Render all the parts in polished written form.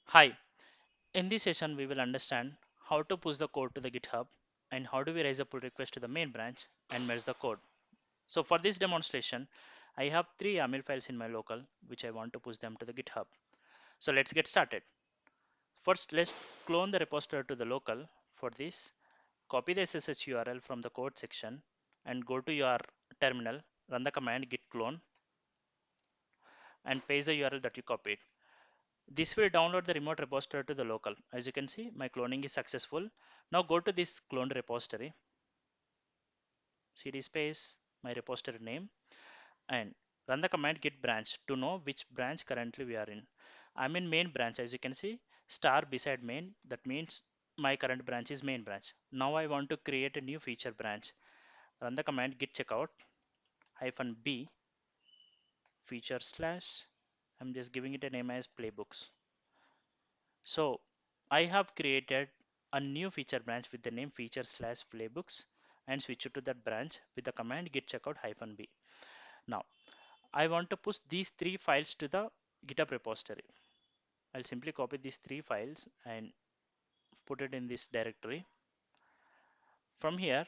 Hi, in this session we will understand how to push the code to the GitHub and how do we raise a pull request to the main branch and merge the code. So for this demonstration, I have three YAML files in my local which I want to push them to the GitHub. So let's get started. First, let's clone the repository to the local. For this, copy the SSH URL from the code section and go to your terminal, run the command git clone and paste the URL that you copied. This will download the remote repository to the local. As you can see, my cloning is successful. Now go to this cloned repository, cd space, my repository name, and run the command git branch to know which branch currently we are in. I'm in main branch. As you can see, star beside main. That means my current branch is main branch. Now I want to create a new feature branch. Run the command git checkout -b feature slash. I'm just giving it a name as playbooks. So I have created a new feature branch with the name feature slash playbooks and switch it to that branch with the command git checkout -b. Now I want to push these three files to the GitHub repository. I'll simply copy these three files and put it in this directory. From here,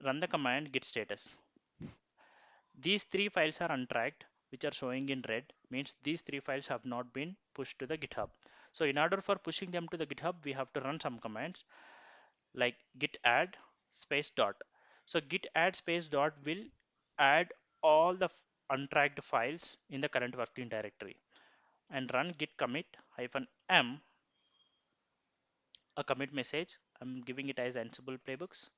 run the command git status. These three files are untracked, which are showing in red, means these three files have not been pushed to the GitHub. So in order for pushing them to the GitHub, we have to run some commands like git add space dot. So git add space dot will add all the untracked files in the current working directory and run git commit -m a commit message. I'm giving it as Ansible playbooks.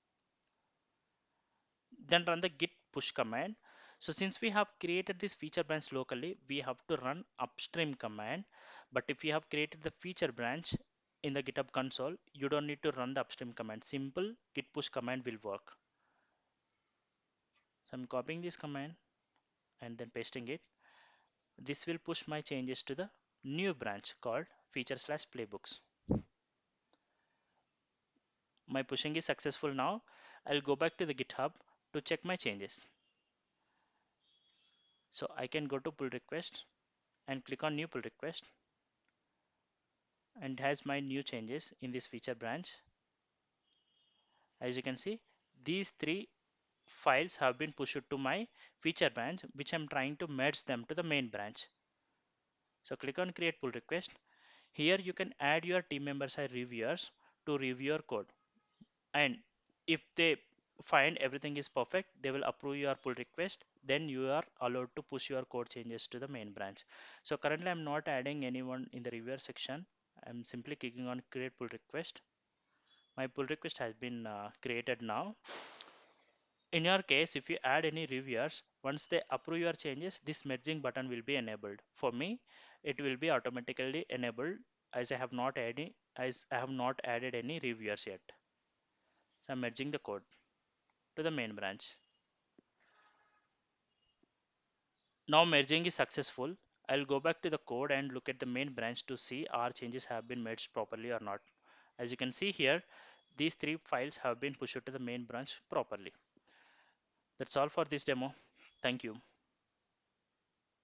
Then run the git push command. So since we have created this feature branch locally, we have to run upstream command. But if you have created the feature branch in the GitHub console, you don't need to run the upstream command. Simple git push command will work. So I'm copying this command and then pasting it. This will push my changes to the new branch called feature slash playbooks. My pushing is successful now. I'll go back to the GitHub to check my changes. So I can go to pull request and click on new pull request and it has my new changes in this feature branch. As you can see, these three files have been pushed to my feature branch, which I'm trying to merge them to the main branch. So click on create pull request. Here you can add your team members or reviewers to review your code. And if they find everything is perfect, they will approve your pull request. Then you are allowed to push your code changes to the main branch. So currently I'm not adding anyone in the reviewer section. I'm simply clicking on create pull request. My pull request has been created now. In your case, if you add any reviewers, once they approve your changes, this merging button will be enabled. For me, it will be automatically enabled as I have not added any reviewers yet. So I'm merging the code to the main branch. Now merging is successful. I'll go back to the code and look at the main branch to see our changes have been merged properly or not. As you can see here, these three files have been pushed to the main branch properly. That's all for this demo. Thank you.